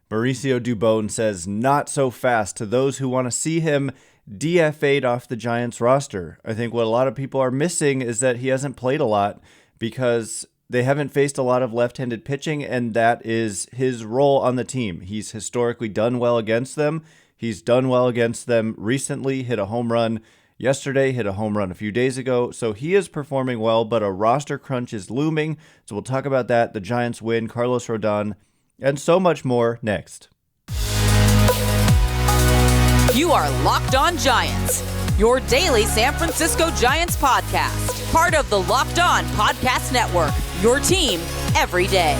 Mauricio Dubón says not so fast to those who want to see him DFA'd off the Giants roster. I think what a lot of people are missing is that he hasn't played a lot because they haven't faced a lot of left-handed pitching, and that is his role on the team. He's historically done well against them. He's done well against them recently, hit a home run yesterday, hit a home run a few days ago. So he is performing well, but a roster crunch is looming. So we'll talk about that. The Giants win, Carlos Rodón, and so much more next. You are Locked On Giants, your daily San Francisco Giants podcast. Part of the Locked On Podcast Network, your team every day.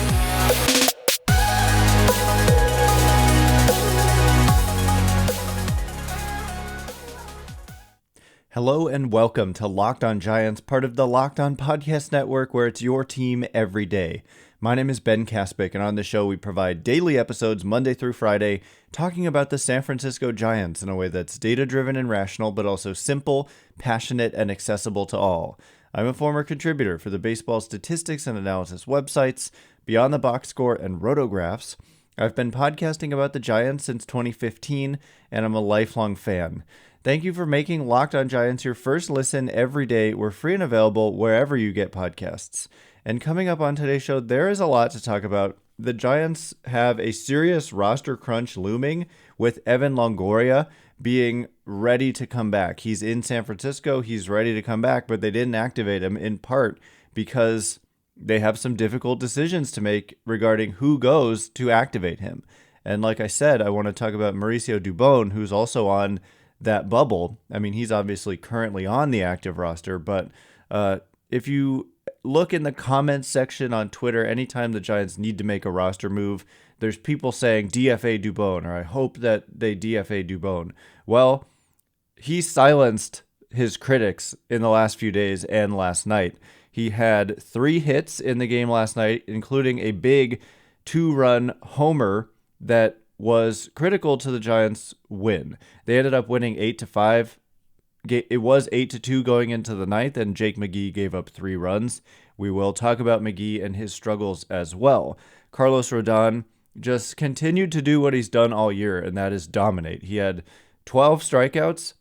Hello and welcome to Locked On Giants, part of the Locked On Podcast Network, where it's your team every day. My name is Ben Kaspick, and on the show we provide daily episodes Monday through Friday talking about the San Francisco Giants in a way that's data-driven and rational, but also simple, passionate, and accessible to all. I'm a former contributor for the baseball statistics and analysis websites, Beyond the Box Score and Rotographs. I've been podcasting about the Giants since 2015, and I'm a lifelong fan. Thank you for making Locked On Giants your first listen every day. We're free and available wherever you get podcasts. And coming up on today's show, there is a lot to talk about. The Giants have a serious roster crunch looming, with Evan Longoria being ready to come back. He's in San Francisco. He's ready to come back, but they didn't activate him in part because they have some difficult decisions to make regarding who goes to activate him. And like I said, I want to talk about Mauricio Dubón, who's also on that bubble. I mean, he's obviously currently on the active roster, but if you look in the comments section on Twitter, anytime the Giants need to make a roster move, there's people saying DFA Dubón, or I hope that they DFA Dubón. Well, he silenced his critics in the last few days and last night. He had 3 hits in the game last night, including a big 2-run homer that was critical to the Giants' win. They ended up winning 8-5. It was 8-2 going into the ninth, and Jake McGee gave up 3 runs. We will talk about McGee and his struggles as well. Carlos Rodón just continued to do what he's done all year, and that is dominate. He had 12 strikeouts,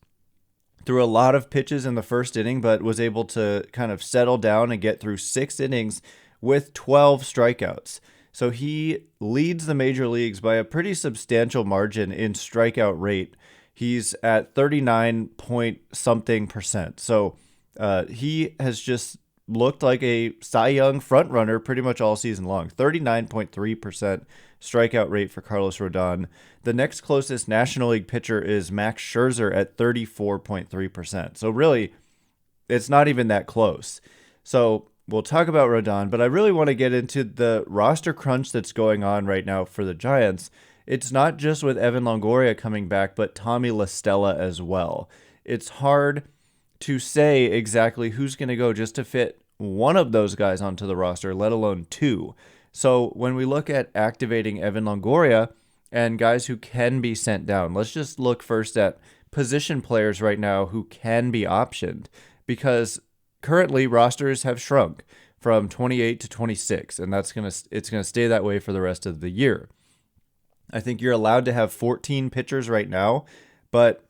threw a lot of pitches in the first inning, but was able to kind of settle down and get through 6 innings with 12 strikeouts. So he leads the major leagues by a pretty substantial margin in strikeout rate. He's at 39-point-something%. So he has just looked like a Cy Young frontrunner pretty much all season long. 39.3% strikeout rate for Carlos Rodón. The next closest National League pitcher is Max Scherzer at 34.3%. So really, it's not even that close. So we'll talk about Rodón, but I really want to get into the roster crunch that's going on right now for the Giants. It's not just with Evan Longoria coming back, but Tommy La Stella as well. It's hard to say exactly who's going to go just to fit one of those guys onto the roster, let alone 2. So when we look at activating Evan Longoria and guys who can be sent down, let's just look first at position players right now who can be optioned, because currently rosters have shrunk from 28 to 26, and it's going to stay that way for the rest of the year. I think you're allowed to have 14 pitchers right now, but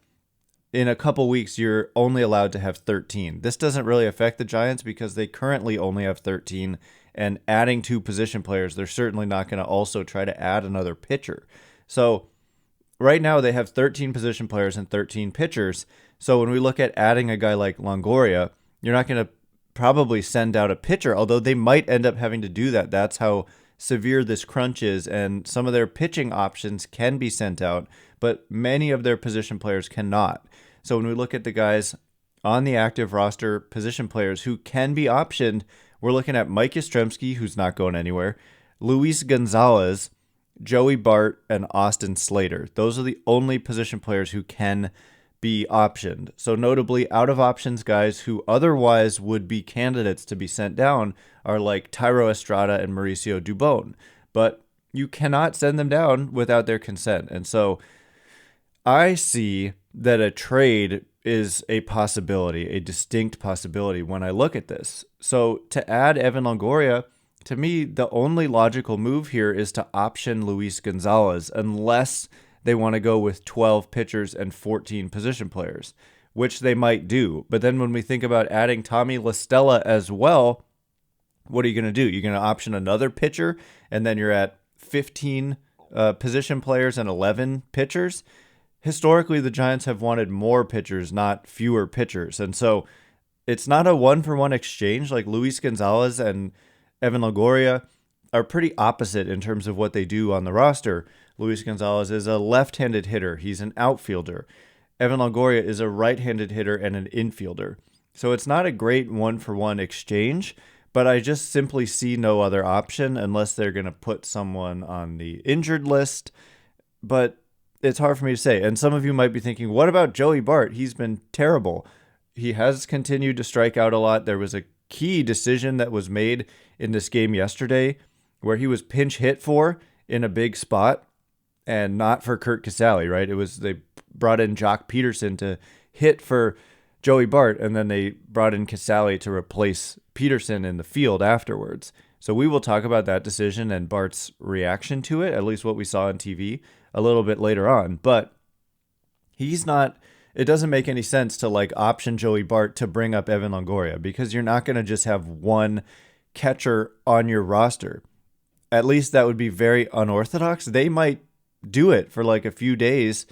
in a couple weeks, you're only allowed to have 13. This doesn't really affect the Giants because they currently only have 13, and adding 2 position players, they're certainly not going to also try to add another pitcher. So right now they have 13 position players and 13 pitchers. So when we look at adding a guy like Longoria, you're not going to probably send out a pitcher, although they might end up having to do that. That's how severe this crunch is, and some of their pitching options can be sent out, but many of their position players cannot. So when we look at the guys on the active roster, position players who can be optioned, we're looking at Mike Yastrzemski, who's not going anywhere, Luis González, Joey Bart, and Austin Slater. Those are the only position players who can be optioned. So notably, out of options guys who otherwise would be candidates to be sent down are like Thairo Estrada and Mauricio Dubón. But you cannot send them down without their consent. And so I see that a trade is a possibility, a distinct possibility when I look at this. So to add Evan Longoria, to me, the only logical move here is to option Luis González unless they want to go with 12 pitchers and 14 position players, which they might do. But then when we think about adding Tommy La Stella as well, what are you going to do? You're going to option another pitcher, and then you're at 15 position players and 11 pitchers. Historically, the Giants have wanted more pitchers, not fewer pitchers. And so it's not a one-for-one exchange. Like Luis González and Evan Longoria are pretty opposite in terms of what they do on the roster. Luis González is a left-handed hitter. He's an outfielder. Evan Longoria is a right-handed hitter and an infielder. So it's not a great one-for-one exchange, but I just simply see no other option unless they're going to put someone on the injured list. But it's hard for me to say. And some of you might be thinking, what about Joey Bart? He's been terrible. He has continued to strike out a lot. There was a key decision that was made in this game yesterday where he was pinch hit for in a big spot and not for Curt Casali, right? It was they brought in Jock Peterson to hit for Joey Bart, and then they brought in Casali to replace Peterson in the field afterwards. So we will talk about that decision and Bart's reaction to it, at least what we saw on TV, a little bit later on. But he's not... It doesn't make any sense to like option Joey Bart to bring up Evan Longoria because you're not going to just have one catcher on your roster. At least that would be very unorthodox. They might do it for like a few days.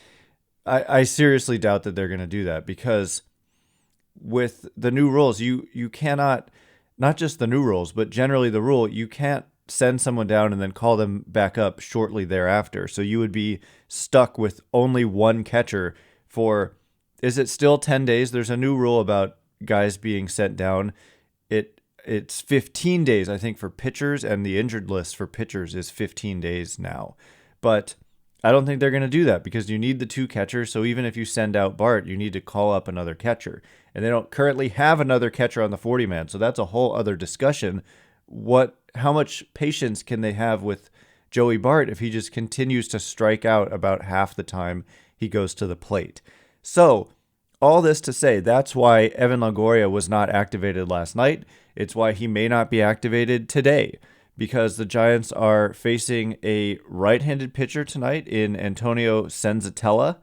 I seriously doubt that they're going to do that because with the new rules, you cannot, not just the new rules, but generally the rule, you can't send someone down and then call them back up shortly thereafter. So you would be stuck with only one catcher for... Is it still 10 days? There's a new rule about guys being sent down. It's 15 days, I think, for pitchers, and the injured list for pitchers is 15 days now. But I don't think they're going to do that because you need the two catchers. So even if you send out Bart, you need to call up another catcher. And they don't currently have another catcher on the 40-man. So that's a whole other discussion. How much patience can they have with Joey Bart if he just continues to strike out about half the time he goes to the plate? So, all this to say, that's why Evan Longoria was not activated last night. It's why he may not be activated today, because the Giants are facing a right-handed pitcher tonight in Antonio Senzatella,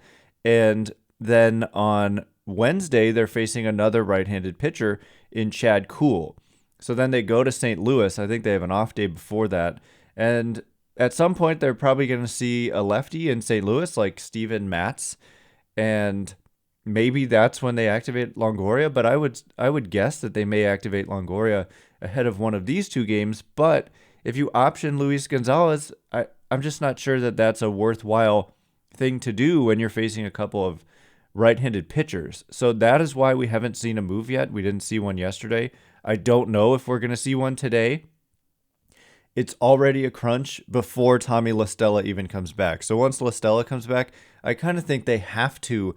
and then on Wednesday, they're facing another right-handed pitcher in Chad Kuhl. So then they go to St. Louis. I think they have an off day before that, and at some point, they're probably going to see a lefty in St. Louis, like Steven Matz, and maybe that's when they activate Longoria, but I would guess that they may activate Longoria ahead of one of these two games. But if you option Luis González, I'm just not sure that that's a worthwhile thing to do when you're facing a couple of right-handed pitchers. So that is why we haven't seen a move yet. We didn't see one yesterday. I don't know if we're going to see one today. It's already a crunch before Tommy La Stella even comes back. So once La Stella comes back, I kind of think they have to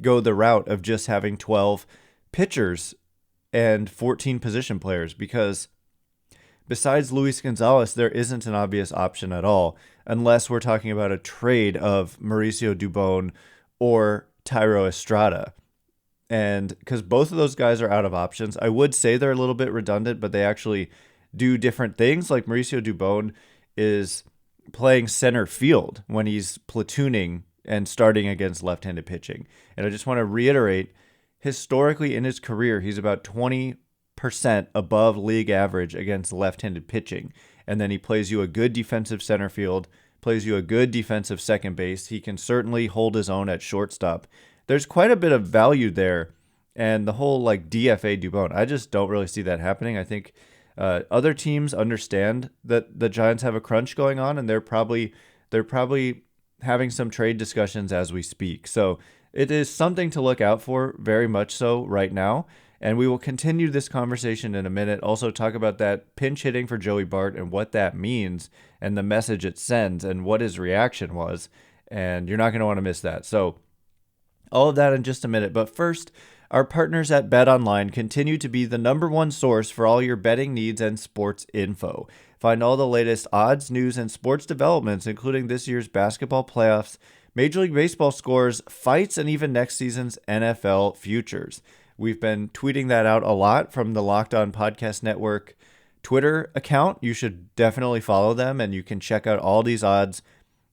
go the route of just having 12 pitchers and 14 position players because besides Luis González, there isn't an obvious option at all unless we're talking about a trade of Mauricio Dubón or Thairo Estrada. And because both of those guys are out of options, I would say they're a little bit redundant, but they actually do different things. Like Mauricio Dubón is playing center field when he's platooning and starting against left-handed pitching. And I just want to reiterate, historically in his career, he's about 20% above league average against left-handed pitching. And then he plays you a good defensive center field, plays you a good defensive second base. He can certainly hold his own at shortstop. There's quite a bit of value there. And the whole like DFA Dubón, I just don't really see that happening. I think other teams understand that the Giants have a crunch going on, and they're probably having some trade discussions as we speak. So it is something to look out for, very much so right now. And we will continue this conversation in a minute. Also talk about that pinch hitting for Joey Bart and what that means and the message it sends and what his reaction was. And you're not going to want to miss that. So all of that in just a minute. But first, our partners at BetOnline continue to be the #1 source for all your betting needs and sports info. Find all the latest odds, news, and sports developments, including this year's basketball playoffs, Major League Baseball scores, fights, and even next season's NFL futures. We've been tweeting that out a lot from the Locked On Podcast Network Twitter account. You should definitely follow them, and you can check out all these odds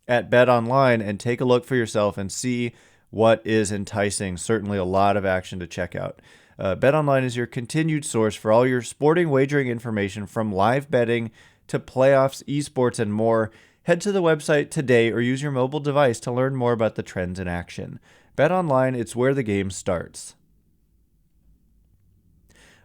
at Bet Online and take a look for yourself and see what is enticing. Certainly a lot of action to check out. Bet Online is your continued source for all your sporting wagering information, from live betting to playoffs, esports, and more. Head to the website today or use your mobile device to learn more about the trends in action. Bet Online, it's where the game starts.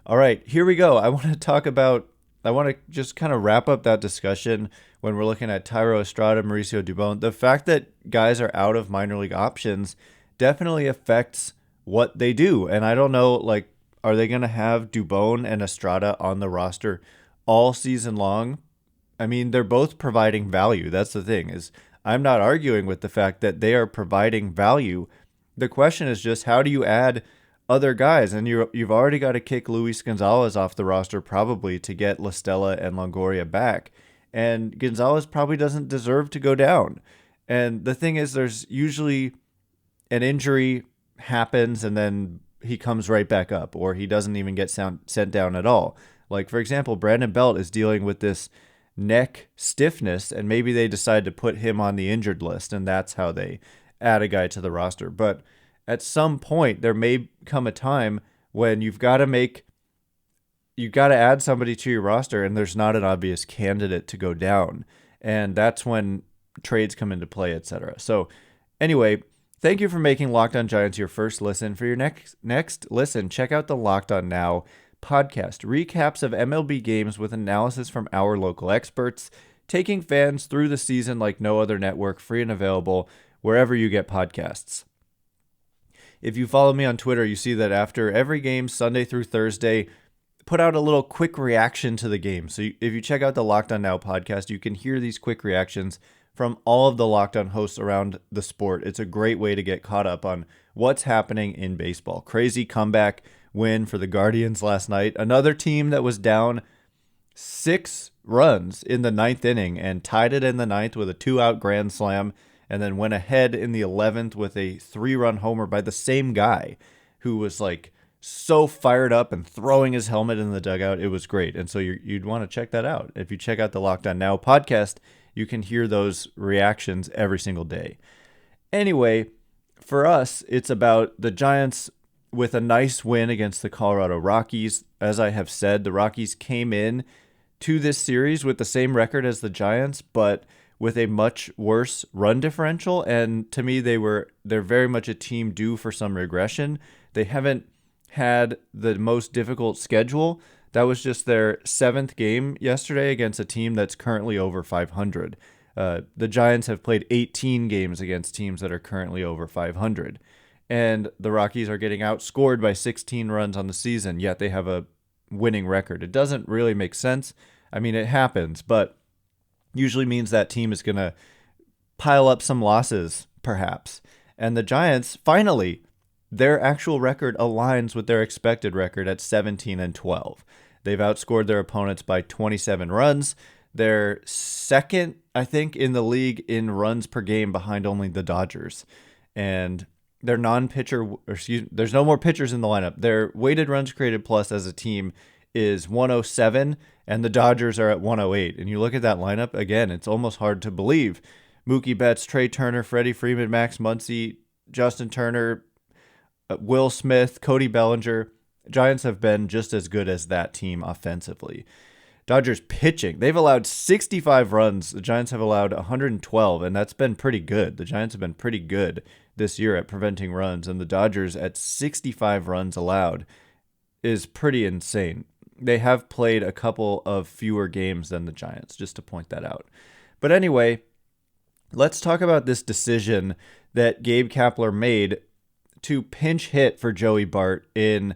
All right, here we go. I want to just kind of wrap up that discussion when we're looking at Thairo Estrada, Mauricio Dubón. The fact that guys are out of minor league options definitely affects what they do. And I don't know, like, are they going to have Dubón and Estrada on the roster all season long? I mean, they're both providing value. That's the thing, is I'm not arguing with the fact that they are providing value. The question is just, how do you add other guys? And you've already got to kick Luis González off the roster probably to get Stella and Longoria back. And Gonzalez probably doesn't deserve to go down. And the thing is, there's usually an injury happens and then he comes right back up, or he doesn't even get sent down at all. Like, for example, Brandon Belt is dealing with this neck stiffness, and maybe they decide to put him on the injured list, and that's how they add a guy to the roster. But at some point, there may come a time when you've got to add somebody to your roster, and there's not an obvious candidate to go down. And that's when trades come into play, etc. So anyway, thank you for making Locked On Giants your first listen. For your next listen, check out the Locked On Now podcast. Recaps of MLB games with analysis from our local experts, taking fans through the season like no other network, free and available wherever you get podcasts. If you follow me on Twitter, you see that after every game, Sunday through Thursday, put out a little quick reaction to the game. So if you check out the Locked On Now podcast, you can hear these quick reactions from all of the Locked On hosts around the sport. It's a great way to get caught up on what's happening in baseball. Crazy comeback win for the Guardians last night. Another team that was down 6 runs in the 9th inning and tied it in the 9th with a 2-out grand slam, and then went ahead in the 11th with a 3-run homer by the same guy who was like so fired up and throwing his helmet in the dugout. It was great. And so you'd want to check that out. If you check out the Locked On Now podcast, you can hear those reactions every single day. Anyway, for us, it's about the Giants with a nice win against the Colorado Rockies. As I have said, the Rockies came in to this series with the same record as the Giants, but with a much worse run differential. And to me, they're very much a team due for some regression. They haven't had the most difficult schedule. That was just their 7th game yesterday against a team that's currently over 500. The Giants have played 18 games against teams that are currently over 500. And the Rockies are getting outscored by 16 runs on the season, yet they have a winning record. It doesn't really make sense. I mean, it happens, but usually means that team is going to pile up some losses, perhaps. And the Giants, finally, their actual record aligns with their expected record at 17-12. They've outscored their opponents by 27 runs. They're second, I think, in the league in runs per game, behind only the Dodgers. And their there's no more pitchers in the lineup. Their weighted runs created plus as a team is 107, and the Dodgers are at 108. And you look at that lineup, again, it's almost hard to believe. Mookie Betts, Trey Turner, Freddie Freeman, Max Muncy, Justin Turner, Will Smith, Cody Bellinger. Giants have been just as good as that team offensively. Dodgers pitching, they've allowed 65 runs. The Giants have allowed 112, and that's been pretty good. The Giants have been pretty good this year at preventing runs, and the Dodgers at 65 runs allowed is pretty insane. They have played a couple of fewer games than the Giants, just to point that out. But anyway, let's talk about this decision that Gabe Kapler made to pinch hit for Joey Bart in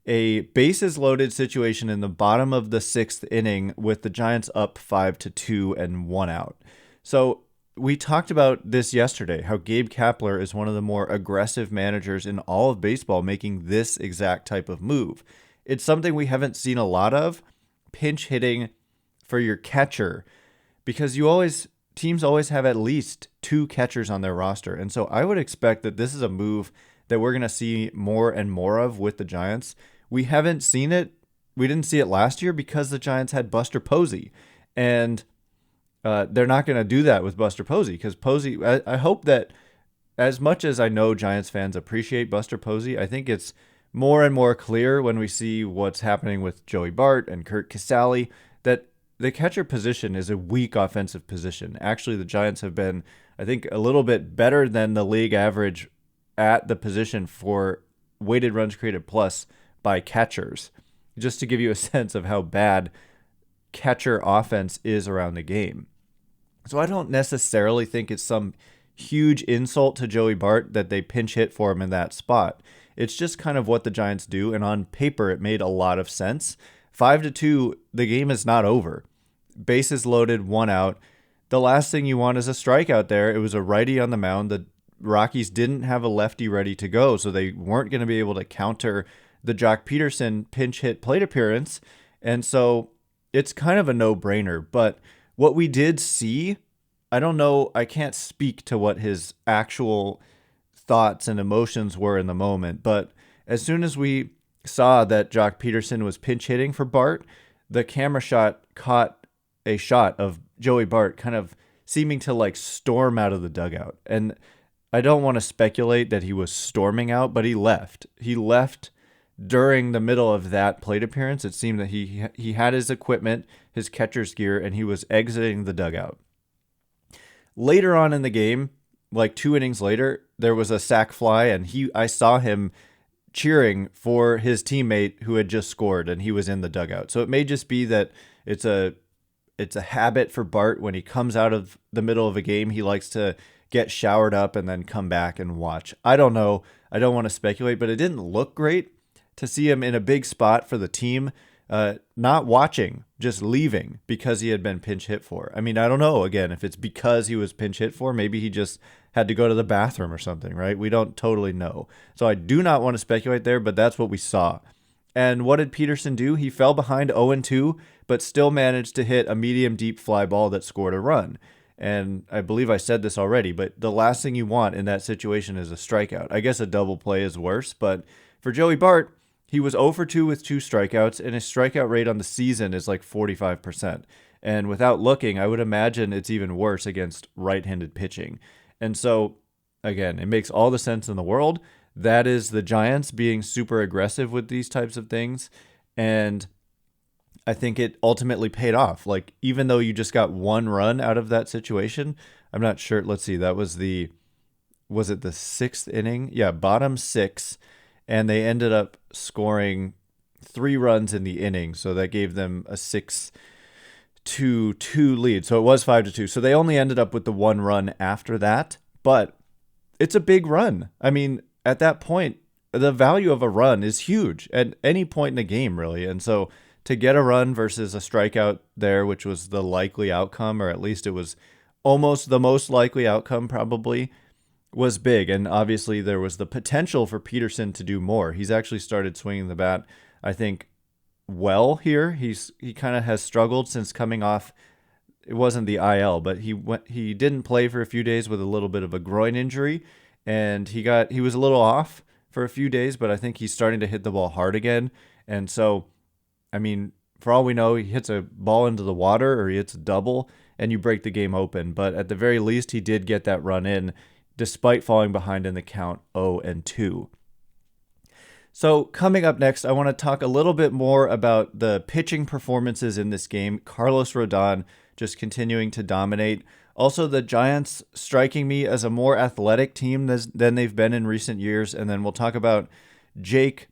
a bases loaded situation in the bottom of the 6th inning with the Giants up 5-2 and 1 out. So we talked about this yesterday, how Gabe Kapler is one of the more aggressive managers in all of baseball, making this exact type of move. It's something we haven't seen a lot of, pinch hitting for your catcher, because teams always have at least 2 catchers on their roster. And so I would expect that this is a move that we're going to see more and more of with the Giants. We haven't seen it we didn't see it last year because the Giants had Buster Posey, and they're not going to do that with Buster Posey because Posey. I hope that as much as I know Giants fans appreciate Buster Posey, I think it's more and more clear when we see what's happening with Joey Bart and Kurt Casale that the catcher position is a weak offensive position. Actually, the Giants have been, I think, a little bit better than the league average at the position for weighted runs created plus by catchers, just to give you a sense of how bad catcher offense is around the game. So I don't necessarily think it's some huge insult to Joey Bart that they pinch hit for him in that spot. It's just kind of what the Giants do, and on paper it made a lot of sense. 5-2, the game is not over. Bases loaded, 1 out. The last thing you want is a strikeout there. It was a righty on the mound. The Rockies didn't have a lefty ready to go, so they weren't going to be able to counter the Jock Peterson pinch hit plate appearance. And so it's kind of a no-brainer. But what we did see, I don't know, I can't speak to what his actual thoughts and emotions were in the moment, but as soon as we saw that Jock Peterson was pinch hitting for Bart, the camera shot caught a shot of Joey Bart kind of seeming to like storm out of the dugout. And I don't want to speculate that he was storming out, but he left. He left during the middle of that plate appearance. It seemed that he had his equipment, his catcher's gear, and he was exiting the dugout. Later on in the game, like 2 innings later, there was a sac fly, and I saw him cheering for his teammate who had just scored, and he was in the dugout. So it may just be that it's a habit for Bart when he comes out of the middle of a game, he likes to get showered up and then come back and watch. I don't know. I don't want to speculate, but it didn't look great to see him in a big spot for the team, not watching, just leaving because he had been pinch hit for. I mean, I don't know, again, if it's because he was pinch hit for, maybe he just had to go to the bathroom or something, right? We don't totally know. So I do not want to speculate there, but that's what we saw. And what did Peterson do? He fell behind 0-2, but still managed to hit a medium deep fly ball that scored a run. And I believe I said this already, but the last thing you want in that situation is a strikeout. I guess a double play is worse, but for Joey Bart, he was 0-2 with 2 strikeouts, and his strikeout rate on the season is like 45%. And without looking, I would imagine it's even worse against right-handed pitching. And so, again, it makes all the sense in the world. That is the Giants being super aggressive with these types of things. And I think it ultimately paid off. Like, even though you just got 1 run out of that situation, I'm not sure. Let's see. That was it the 6th inning? Yeah, bottom 6. And they ended up scoring 3 runs in the inning. So that gave them a 6-2 lead. So it was 5-2. So they only ended up with the 1 run after that. But it's a big run. I mean, at that point, the value of a run is huge at any point in the game, really. And so to get a run versus a strikeout there, which was the likely outcome, or at least it was almost the most likely outcome probably, was big. And obviously there was the potential for Peterson to do more. He's actually started swinging the bat, I think, well here. He kind of has struggled since coming off. It wasn't the IL, but he didn't play for a few days with a little bit of a groin injury, and he was a little off for a few days, but I think he's starting to hit the ball hard again. And so, I mean, for all we know, he hits a ball into the water or he hits a double and you break the game open. But at the very least, he did get that run in despite falling behind in the count 0-2. So coming up next, I want to talk a little bit more about the pitching performances in this game. Carlos Rodón just continuing to dominate. Also, the Giants striking me as a more athletic team than they've been in recent years. And then we'll talk about Jake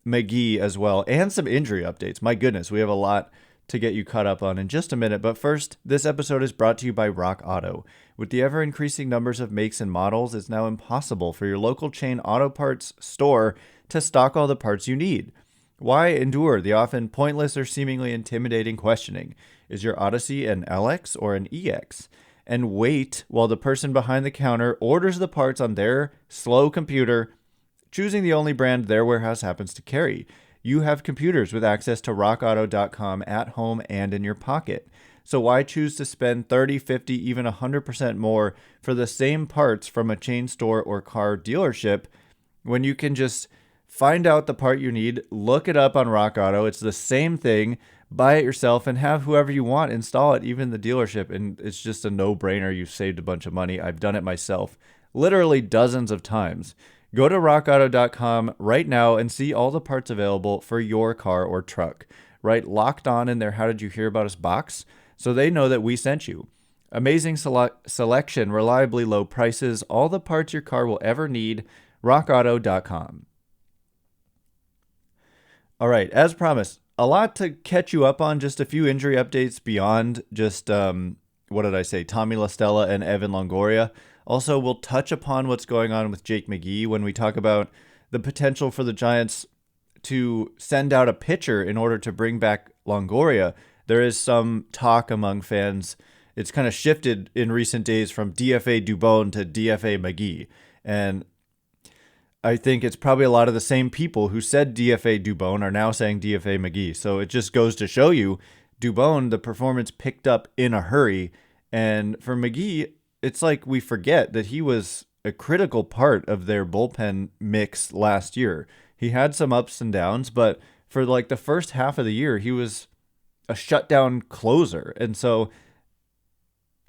McGee as well, and some injury updates. My goodness, we have a lot to get you caught up on in just a minute. But first, this episode is brought to you by Rock Auto. With the ever-increasing numbers of makes and models, it's now impossible for your local chain auto parts store to stock all the parts you need. Why endure the often pointless or seemingly intimidating questioning? Is your Odyssey an LX or an EX? And wait while the person behind the counter orders the parts on their slow computer, choosing the only brand their warehouse happens to carry. You have computers with access to rockauto.com at home and in your pocket. So why choose to spend 30, 50, even 100% more for the same parts from a chain store or car dealership when you can just find out the part you need, look it up on Rock Auto. It's the same thing. Buy it yourself and have whoever you want install it, even the dealership. And it's just a no-brainer. You've saved a bunch of money. I've done it myself literally dozens of times. Go to rockauto.com right now and see all the parts available for your car or truck. Right? Locked On in their How Did You Hear About Us box so they know that we sent you. Amazing selection, reliably low prices, all the parts your car will ever need. rockauto.com. All right, as promised, a lot to catch you up on, just a few injury updates beyond just, Tommy La Stella and Evan Longoria. Also, we'll touch upon what's going on with Jake McGee when we talk about the potential for the Giants to send out a pitcher in order to bring back Longoria. There is some talk among fans. It's kind of shifted in recent days from DFA Dubón to DFA McGee. And I think it's probably a lot of the same people who said DFA Dubón are now saying DFA McGee. So it just goes to show you, Dubón, the performance picked up in a hurry. And for McGee, it's like we forget that he was a critical part of their bullpen mix last year. He had some ups and downs, but for like the first half of the year, he was a shutdown closer. And so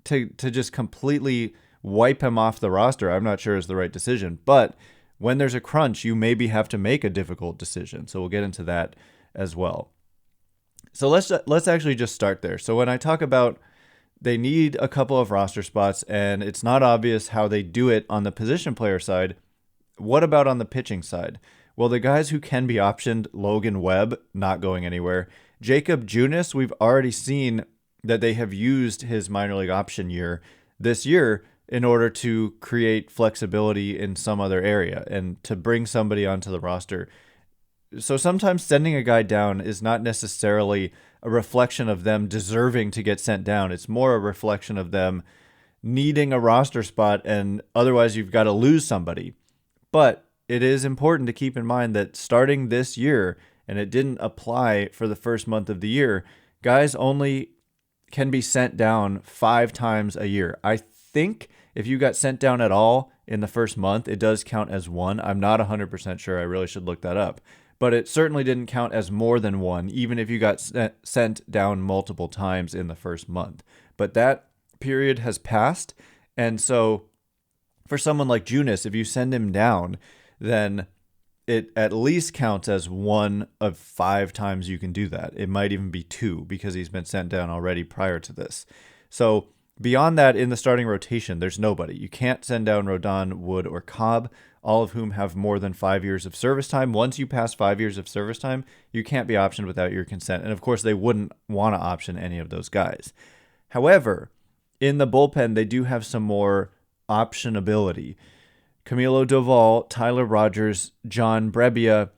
to just completely wipe him off the roster, I'm not sure is the right decision. But when there's a crunch, you maybe have to make a difficult decision. So we'll get into that as well. So let's actually just start there. So when I talk about they need a couple of roster spots, and it's not obvious how they do it on the position player side, what about on the pitching side? Well, the guys who can be optioned, Logan Webb, not going anywhere. Jacob Junis, we've already seen that they have used his minor league option year this year in order to create flexibility in some other area and to bring somebody onto the roster. So sometimes sending a guy down is not necessarily a reflection of them deserving to get sent down. It's more a reflection of them needing a roster spot, and otherwise you've got to lose somebody. But it is important to keep in mind that starting this year, and it didn't apply for the first month of the year, guys only can be sent down 5 times a year. I think if you got sent down at all in the first month, it does count as 1. I'm not 100% sure. I really should look that up. But it certainly didn't count as more than 1, even if you got sent down multiple times in the first month. But that period has passed. And so for someone like Junis, if you send him down, then it at least counts as 1 of 5 times you can do that. It might even be 2 because he's been sent down already prior to this. So beyond that, in the starting rotation, there's nobody. You can't send down Rodón, Wood, or Cobb, all of whom have more than 5 years of service time. Once you pass 5 years of service time, you can't be optioned without your consent. And of course, they wouldn't want to option any of those guys. However, in the bullpen, they do have some more optionability. Camilo Doval, Tyler Rogers, John Brebbia,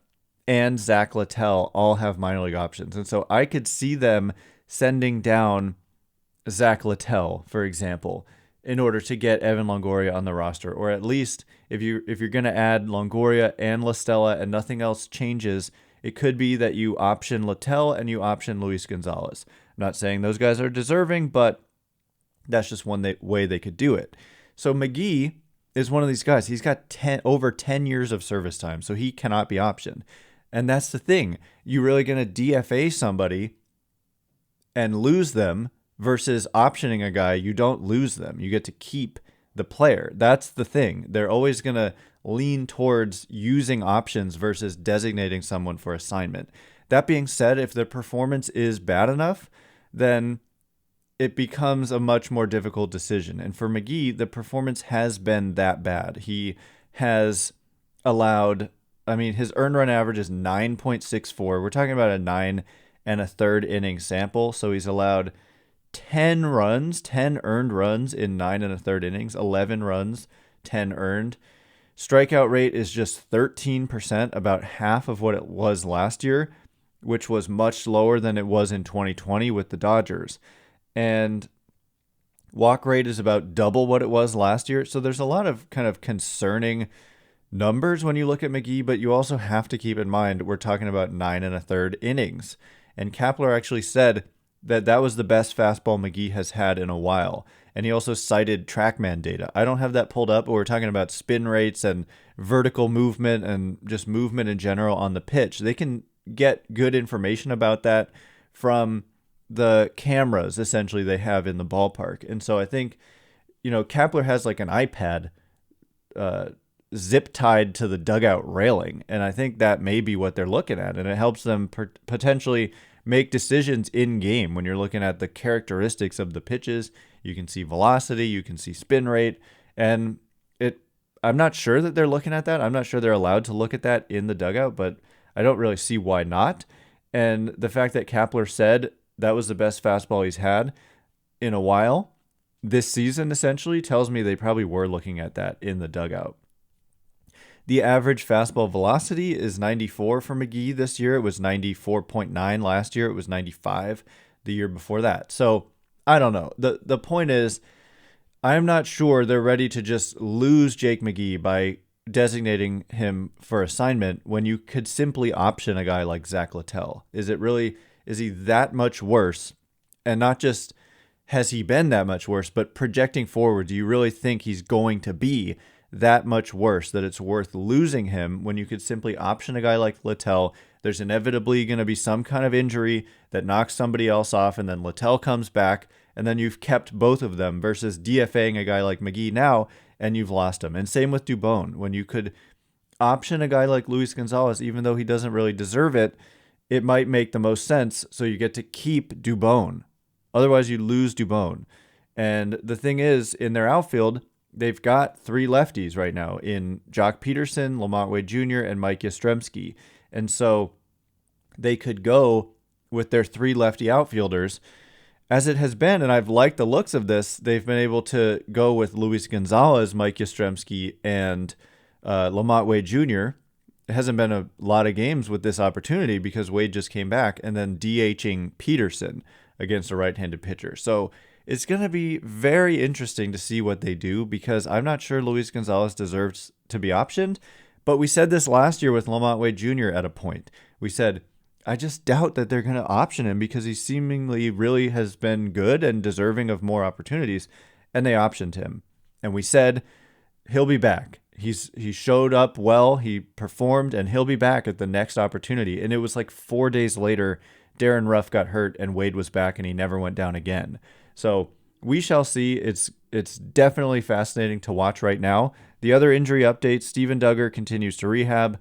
and Zach Littell all have minor league options. And so I could see them sending down Zach Littell, for example, in order to get Evan Longoria on the roster. Or at least if you're going to add Longoria and La Stella and nothing else changes, it could be that you option Littell and you option Luis González. I'm not saying those guys are deserving, but that's just one way they could do it. So McGee is one of these guys. He's got over 10 years of service time, so he cannot be optioned. And that's the thing. You're really going to DFA somebody and lose them versus optioning a guy. You don't lose them. You get to keep the player. That's the thing. They're always going to lean towards using options versus designating someone for assignment. That being said, if the performance is bad enough, then it becomes a much more difficult decision. And for McGee, the performance has been that bad. He has allowed, his earned run average is 9.64. We're talking about a 9 1/3 inning sample. So he's allowed 10 earned runs in 9 1/3 innings, 11 runs, 10 earned. Strikeout rate is just 13%, about half of what it was last year, which was much lower than it was in 2020 with the Dodgers. And walk rate is about double what it was last year. So there's a lot of kind of concerning numbers when you look at McGee, but you also have to keep in mind we're talking about 9 1/3 innings. And Kapler actually said that was the best fastball McGee has had in a while. And he also cited TrackMan data. I don't have that pulled up, but we're talking about spin rates and vertical movement and just movement in general on the pitch. They can get good information about that from the cameras, essentially, they have in the ballpark. And so I think, Kapler has like an iPad zip tied to the dugout railing. And I think that may be what they're looking at. And it helps them potentially make decisions in game when you're looking at the characteristics of the pitches. You can see velocity, you can see spin rate. And I'm not sure that they're looking at that. I'm not sure they're allowed to look at that in the dugout, but I don't really see why not. And the fact that Kapler said that was the best fastball he's had in a while this season essentially tells me they probably were looking at that in the dugout. The average fastball velocity is 94 for McGee this year. It was 94.9 last year. It was 95 the year before that. So I don't know. The point is, I'm not sure they're ready to just lose Jake McGee by designating him for assignment when you could simply option a guy like Zach Littell. Is he that much worse? And not just has he been that much worse, but projecting forward, do you really think he's going to be that much worse that it's worth losing him when you could simply option a guy like Littell? There's inevitably going to be some kind of injury that knocks somebody else off, and then Littell comes back, and then you've kept both of them versus DFAing a guy like McGee now, and you've lost him. And same with Dubón. When you could option a guy like Luis González, even though he doesn't really deserve it, it might make the most sense, so you get to keep Dubón. Otherwise, you lose Dubón. And the thing is, in their outfield, they've got 3 lefties right now in Jock Peterson, LaMonte Wade Jr., and Mike Yastrzemski. And so they could go with their 3 lefty outfielders. As it has been, and I've liked the looks of this, they've been able to go with Luis González, Mike Yastrzemski, and LaMonte Wade Jr. It hasn't been a lot of games with this opportunity because Wade just came back, and then DHing Peterson against a right-handed pitcher. So it's going to be very interesting to see what they do because I'm not sure Luis González deserves to be optioned. But we said this last year with LaMonte Wade Jr. at a point. We said, I just doubt that they're going to option him because he seemingly really has been good and deserving of more opportunities. And they optioned him. And we said, he'll be back. He showed up well, he performed, and he'll be back at the next opportunity. And it was like 4 days later, Darren Ruff got hurt and Wade was back and he never went down again. So we shall see. It's definitely fascinating to watch right now. The other injury updates, Steven Duggar continues to rehab.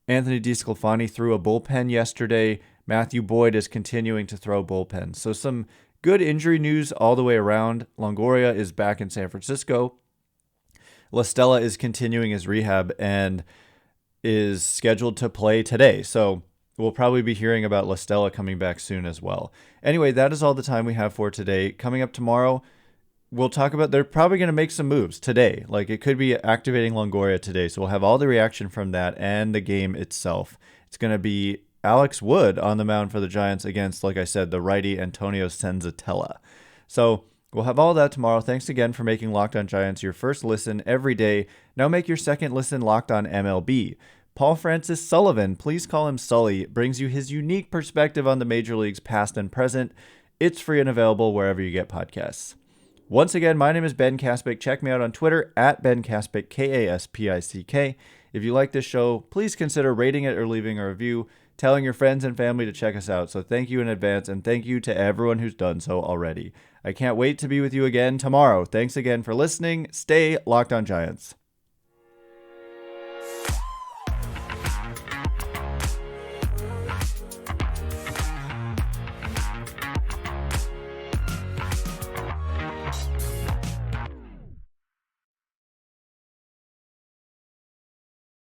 Anthony DeSclafani threw a bullpen yesterday. Matthew Boyd is continuing to throw bullpens. So some good injury news all the way around. Longoria is back in San Francisco. Stella is continuing his rehab and is scheduled to play today. So we'll probably be hearing about Stella coming back soon as well. Anyway, that is all the time we have for today. Coming up tomorrow, we'll talk about, they're probably going to make some moves today. Like it could be activating Longoria today. So we'll have all the reaction from that and the game itself. It's going to be Alex Wood on the mound for the Giants against, like I said, the righty Antonio Senzatella. So we'll have all that tomorrow. Thanks again for making Locked On Giants your first listen every day. Now make your second listen Locked On MLB. Paul Francis Sullivan, please call him Sully, brings you his unique perspective on the major leagues past and present. It's free and available wherever you get podcasts. Once again, my name is Ben Kaspick. Check me out on Twitter at Ben Kaspick, Kaspick. If you like this show, please consider rating it or leaving a review, telling your friends and family to check us out. So thank you in advance, and thank you to everyone who's done so already. I can't wait to be with you again tomorrow. Thanks again for listening. Stay Locked On Giants.